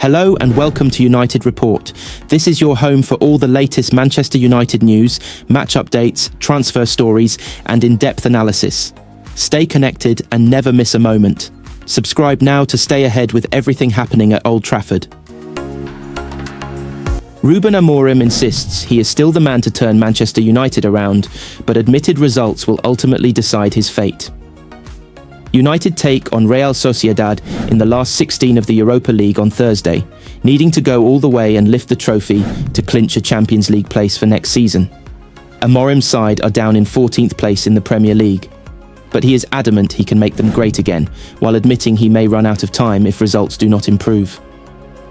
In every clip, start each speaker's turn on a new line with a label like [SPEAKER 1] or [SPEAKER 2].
[SPEAKER 1] Hello and welcome to United Report. This is your home for all the latest Manchester United news, match updates, transfer stories, and in-depth analysis. Stay connected and never miss a moment. Subscribe now to stay ahead with everything happening at Old Trafford. Ruben Amorim insists he is still the man to turn Manchester United around, but admitted results will ultimately decide his fate. United take on Real Sociedad in the last 16 of the Europa League on Thursday, needing to go all the way and lift the trophy to clinch a Champions League place for next season. Amorim's side are down in 14th place in the Premier League, but he is adamant he can make them great again, while admitting he may run out of time if results do not improve.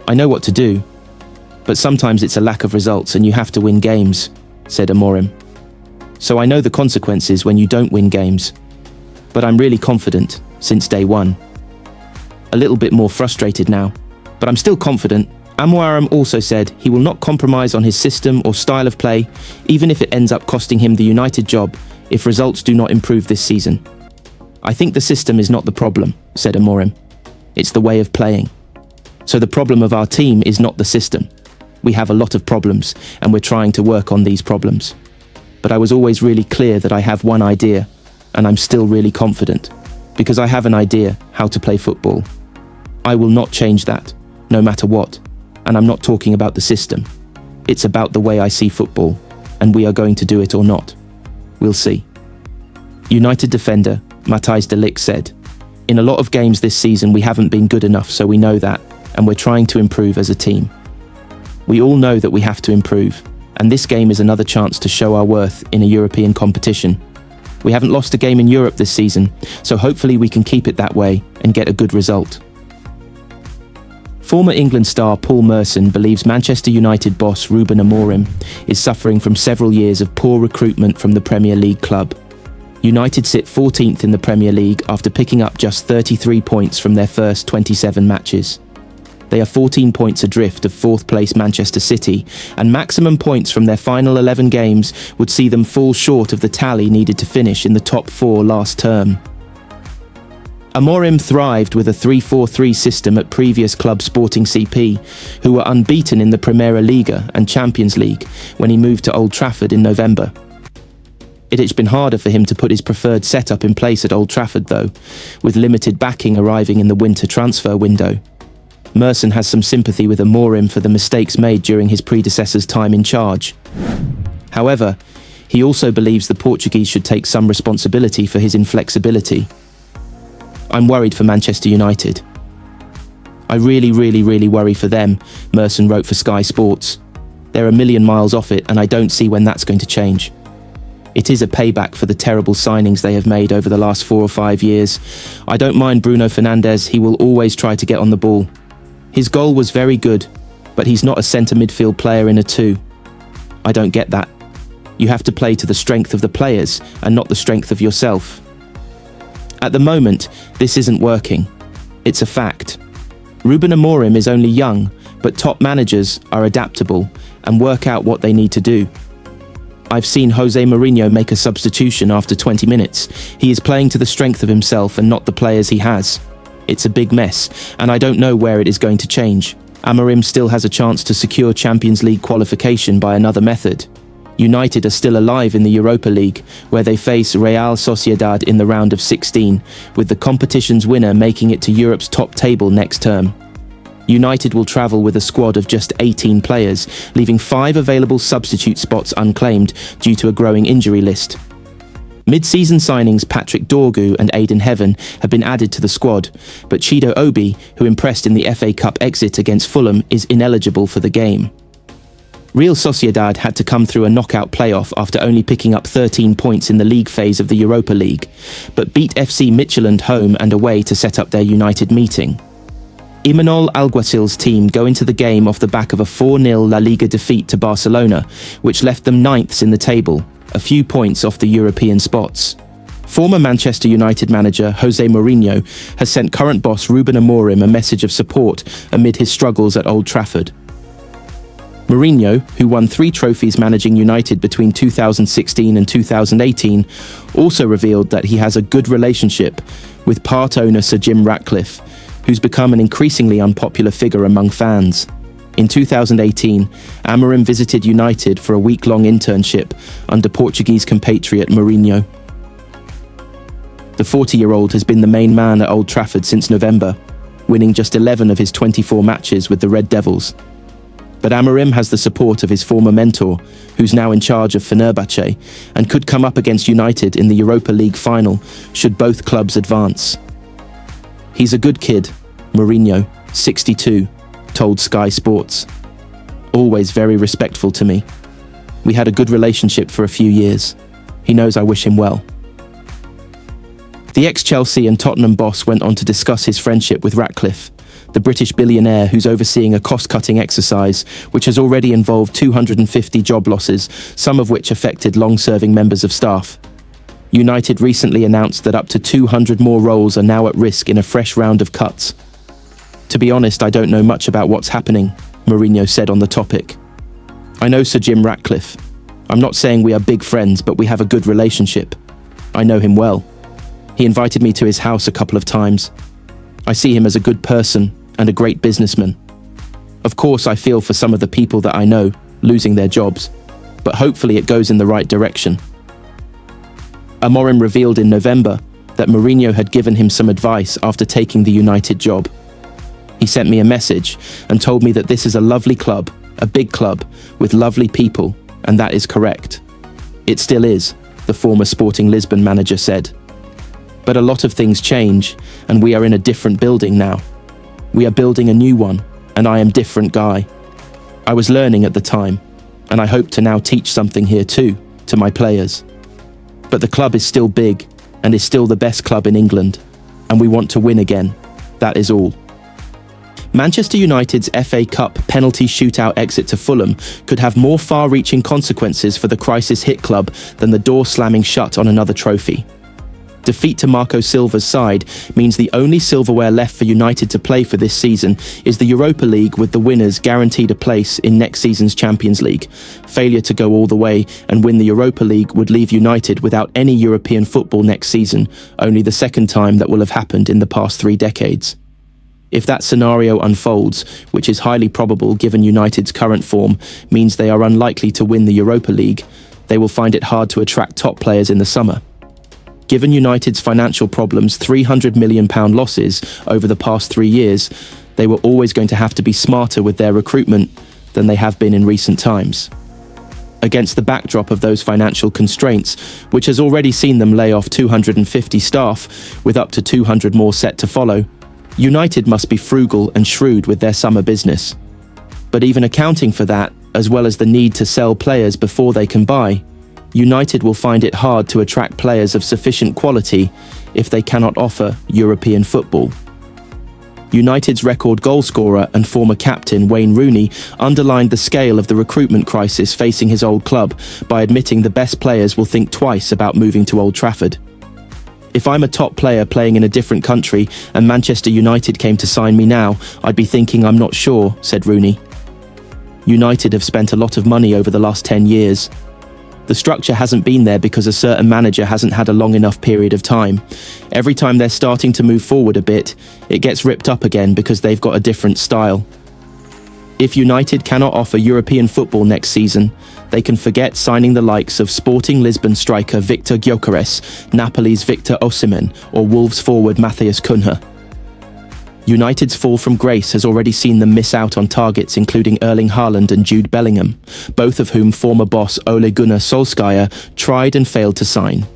[SPEAKER 1] "I know what to do, but sometimes it's a lack of results and you have to win games," said Amorim. "So I know the consequences when you don't win games. But I'm really confident since day one. A little bit more frustrated now, but I'm still confident." Amorim also said he will not compromise on his system or style of play, even if it ends up costing him the United job if results do not improve this season. "I think the system is not the problem," said Amorim. "It's the way of playing. So the problem of our team is not the system. We have a lot of problems, and we're trying to work on these problems. But I was always really clear that I have one idea, and I'm still really confident, because I have an idea how to play football. I will not change that, no matter what, and I'm not talking about the system. It's about the way I see football, and we are going to do it or not. We'll see." United defender Matthijs de Ligt said, "In a lot of games this season we haven't been good enough, so we know that, and we're trying to improve as a team. We all know that we have to improve, and this game is another chance to show our worth in a European competition. We haven't lost a game in Europe this season, so hopefully we can keep it that way and get a good result." Former England star Paul Merson believes Manchester United boss Ruben Amorim is suffering from several years of poor recruitment from the Premier League club. United sit 14th in the Premier League after picking up just 33 points from their first 27 matches. They are 14 points adrift of 4th place Manchester City, and maximum points from their final 11 games would see them fall short of the tally needed to finish in the top 4 last term. Amorim thrived with a 3-4-3 system at previous club Sporting CP, who were unbeaten in the Primera Liga and Champions League when he moved to Old Trafford in November. It has been harder for him to put his preferred setup in place at Old Trafford though, with limited backing arriving in the winter transfer window. Merson has some sympathy with Amorim for the mistakes made during his predecessor's time in charge. However, he also believes the Portuguese should take some responsibility for his inflexibility. "I'm worried for Manchester United. I really worry for them," Merson wrote for Sky Sports. "They're a million miles off it, and I don't see when that's going to change. It is a payback for the terrible signings they have made over the last 4 or 5 years. I don't mind Bruno Fernandes, he will always try to get on the ball. His goal was very good, but he's not a centre midfield player in a 2. I don't get that. You have to play to the strength of the players and not the strength of yourself. At the moment, this isn't working. It's a fact. Ruben Amorim is only young, but top managers are adaptable and work out what they need to do. I've seen Jose Mourinho make a substitution after 20 minutes. He is playing to the strength of himself and not the players he has. It's a big mess, and I don't know where it is going to change. Amorim still has a chance to secure Champions League qualification by another method. United are still alive in the Europa League, where they face Real Sociedad in the round of 16, with the competition's winner making it to Europe's top table next term. United will travel with a squad of just 18 players, leaving 5 available substitute spots unclaimed due to a growing injury list. Mid-season signings Patrick Dorgu and Aiden Heaven have been added to the squad, but Chido Obi, who impressed in the FA Cup exit against Fulham, is ineligible for the game. Real Sociedad had to come through a knockout playoff after only picking up 13 points in the league phase of the Europa League, but beat FC Midtjylland home and away to set up their United meeting. Imanol Alguacil's team go into the game off the back of a 4-0 La Liga defeat to Barcelona, which left them 9th in the table, a few points off the European spots. Former Manchester United manager Jose Mourinho has sent current boss Ruben Amorim a message of support amid his struggles at Old Trafford. Mourinho, who won 3 trophies managing United between 2016 and 2018, also revealed that he has a good relationship with part owner Sir Jim Ratcliffe, who's become an increasingly unpopular figure among fans. In 2018, Amorim visited United for a week-long internship under Portuguese compatriot Mourinho. The 40-year-old has been the main man at Old Trafford since November, winning just 11 of his 24 matches with the Red Devils. But Amorim has the support of his former mentor, who's now in charge of Fenerbahce, and could come up against United in the Europa League final should both clubs advance. He's a good kid, Mourinho, 62, told Sky Sports. Always very respectful to me. We had a good relationship for a few years. He knows I wish him well. The ex-Chelsea and Tottenham boss went on to discuss his friendship with Ratcliffe, the British billionaire who's overseeing a cost-cutting exercise which has already involved 250 job losses, some of which affected long-serving members of staff. United recently announced that up to 200 more roles are now at risk in a fresh round of cuts. To be honest, I don't know much about what's happening, Mourinho said on the topic. I know Sir Jim Ratcliffe. I'm not saying we are big friends, but we have a good relationship. I know him well. He invited me to his house a couple of times. I see him as a good person and a great businessman. Of course, I feel for some of the people that I know losing their jobs, but hopefully it goes in the right direction. Amorim revealed in November that Mourinho had given him some advice after taking the United job. He sent me a message and told me that this is a lovely club, a big club, with lovely people, and that is correct. It still is, the former Sporting Lisbon manager said. But a lot of things change, and we are in a different building now. We are building a new one, and I am different guy. I was learning at the time, and I hope to now teach something here too, to my players. But the club is still big, and is still the best club in England, and we want to win again. That is all. Manchester United's FA Cup penalty shootout exit to Fulham could have more far-reaching consequences for the crisis-hit club than the door slamming shut on another trophy. Defeat to Marco Silva's side means the only silverware left for United to play for this season is the Europa League, with the winners guaranteed a place in next season's Champions League. Failure to go all the way and win the Europa League would leave United without any European football next season, only the second time that will have happened in the past 3 decades. If that scenario unfolds, which is highly probable given United's current form, means they are unlikely to win the Europa League, they will find it hard to attract top players in the summer. Given United's financial problems, £300 million losses over the past 3 years, they were always going to have to be smarter with their recruitment than they have been in recent times. Against the backdrop of those financial constraints, which has already seen them lay off 250 staff, with up to 200 more set to follow, United must be frugal and shrewd with their summer business. But even accounting for that, as well as the need to sell players before they can buy, United will find it hard to attract players of sufficient quality if they cannot offer European football. United's record goalscorer and former captain Wayne Rooney underlined the scale of the recruitment crisis facing his old club by admitting the best players will think twice about moving to Old Trafford. If I'm a top player playing in a different country and Manchester United came to sign me now, I'd be thinking I'm not sure, said Rooney. United have spent a lot of money over the last 10 years. The structure hasn't been there because a certain manager hasn't had a long enough period of time. Every time they're starting to move forward a bit, it gets ripped up again because they've got a different style. If United cannot offer European football next season, they can forget signing the likes of Sporting Lisbon striker Victor Gyökeres, Napoli's Victor Osimhen, or Wolves forward Matheus Cunha. United's fall from grace has already seen them miss out on targets including Erling Haaland and Jude Bellingham, both of whom former boss Ole Gunnar Solskjaer tried and failed to sign.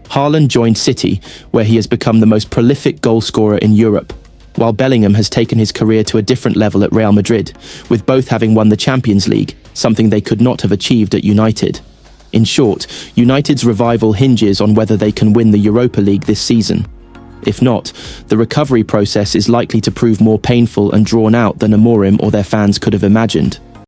[SPEAKER 1] Haaland joined City, where he has become the most prolific goalscorer in Europe, while Bellingham has taken his career to a different level at Real Madrid, with both having won the Champions League, something they could not have achieved at United. In short, United's revival hinges on whether they can win the Europa League this season. If not, the recovery process is likely to prove more painful and drawn out than Amorim or their fans could have imagined.